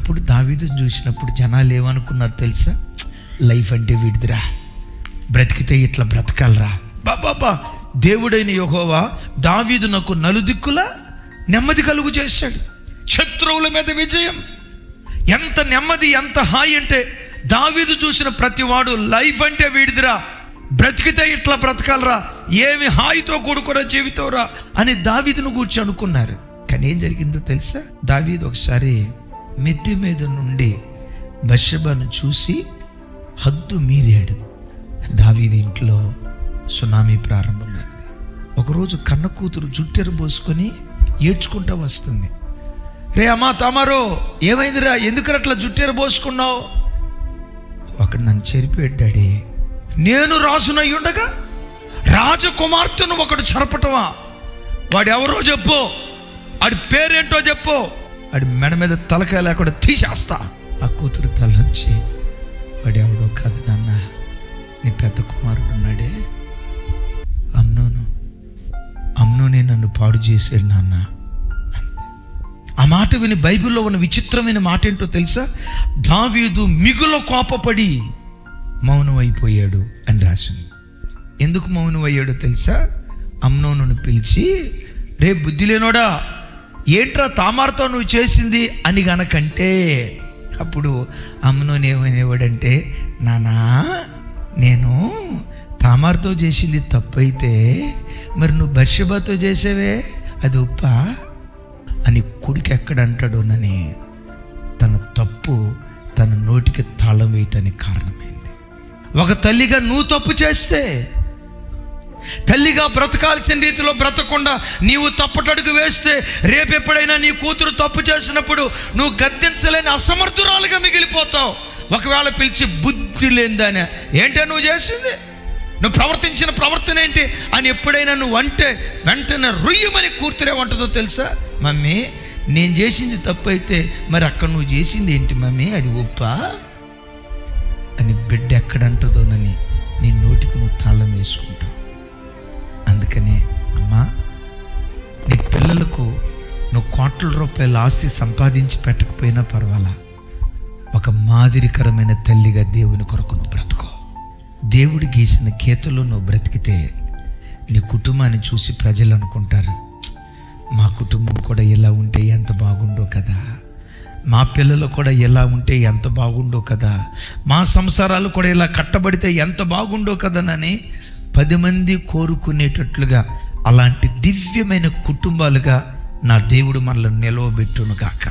అప్పుడు దావీదుని చూసినప్పుడు జనాలు ఏమనుకున్నారు తెలుసా? లైఫ్ అంటే వీడిదిరా, బ్రతికితే ఇట్లా బ్రతకాలరా. బాబా, దేవుడైన యెహోవా దావీదునకు నలుదిక్కుల నెమ్మది కలుగు చేశాడు. శత్రువుల మీద విజయం. ఎంత నెమ్మది, ఎంత హాయి అంటే దావీదు చూసిన ప్రతివాడు లైఫ్ అంటే వీడిదిరా, బ్రతికితే ఇట్లా బ్రతకాలరా, ఏమి హాయితో కూడుకున్న జీవితంరా అని దావీదును కూర్చొని అనుకున్నారు. కానీ ఏం జరిగిందో తెలుసా? దావీదు ఒకసారి మిద్దె మీద నుండి బత్షెబను చూసి హద్దు మీరాడు. దావీదు ఇంట్లో సునామీ ప్రారంభమైంది. ఒకరోజు కన్న కూతురు జుట్టెర పోసుకొని ఏడ్చుకుంటూ వస్తుంది. రే అమ్మా తమారో, ఏమైందిరా, ఎందుకు అట్లా జుట్టెర పోసుకున్నావు? ఒకడు నన్ను చెరిపోయాడు డాడీ. నేను రాజునై ఉండగా రాజకుమార్తెను ఒకడు చెరపటమా? వాడు ఎవరో చెప్పు, వాడి పేరేంటో చెప్పు, వాడి మెడ మీద తలకాయ లేకుండా తీసేస్తా. ఆ కూతురు తలొచ్చి, వాడు ఎవడో కాదు నాన్న, నీ పెద్ద కుమారుడు ఉన్నాడే అమ్నోనే నన్ను పాడు చేశాడు నాన్న. ఆ మాట విని బైబిల్లో ఉన్న విచిత్రమైన మాట ఏంటో తెలుసా? దావీదు మిగుల కోపపడి మౌనం అయిపోయాడు అని రాసింది. ఎందుకు మౌనం అయ్యాడో తెలుసా? అమ్నోనును పిలిచి, రే బుద్ధి లేనోడా, ఏంట్రా తామార్తో నువ్వు చేసింది అని గనకంటే, అప్పుడు అమ్నోను ఏమనేవాడంటే, నానా నేను తామార్తో చేసింది తప్పైతే మరి నువ్వు బత్షెబతో చేసేవే, అది ఉప్ప అని కొడుకు ఎక్కడంటాడోనని తన తప్పు తన నోటికి తాళం వేయటానికి కారణమైంది. ఒక తల్లిగా నువ్వు తప్పు చేస్తే, తల్లిగా బ్రతకాల్సిన రీతిలో బ్రతకుండా నీవు తప్పటడుగు వేస్తే, రేపెప్పుడైనా నీ కూతురు తప్పు చేసినప్పుడు నువ్వు గద్దించలేని అసమర్థురాలుగా మిగిలిపోతావు. ఒకవేళ పిలిచి బుద్ధి లేనిదానే, ఏంటో నువ్వు చేసింది, నువ్వు ప్రవర్తించిన ప్రవర్తన ఏంటి అని ఎప్పుడైనా నువ్వు అంటే వెంటనే రొయ్యమని కూతురేమంటుందో తెలుసా? మమ్మీ నేను చేసింది తప్పు అయితే మరి అక్కడ నువ్వు చేసింది ఏంటి మమ్మీ, అది ఒప్ప అని బిడ్డ ఎక్కడంటుందోనని నీ నోటికి నువ్వు తాళం వేసుకుంటావు. అందుకనే అమ్మా, నీ పిల్లలకు నువ్వు కోట్ల రూపాయల ఆస్తి సంపాదించి పెట్టకపోయినా పర్వాలా, ఒక మాదిరికరమైన తల్లిగా దేవుని కొరకు నువ్వు బ్రతుకో. దేవుడు గీసిన గీతలో నువ్వు బ్రతికితే నీ కుటుంబాన్ని చూసి ప్రజలు అనుకుంటారు, మా కుటుంబం కూడా ఎలా ఉంటే ఎంత బాగుండో కదా, మా పిల్లలు కూడా ఎలా ఉంటే ఎంత బాగుండో కదా, మా సంసారాలు కూడా ఇలా కట్టబడితే ఎంత బాగుండో కదనని 10 మంది కోరుకునేటట్లుగా అలాంటి దివ్యమైన కుటుంబాలుగా నా దేవుడు మనల్ని నిలవబెట్టును గాక.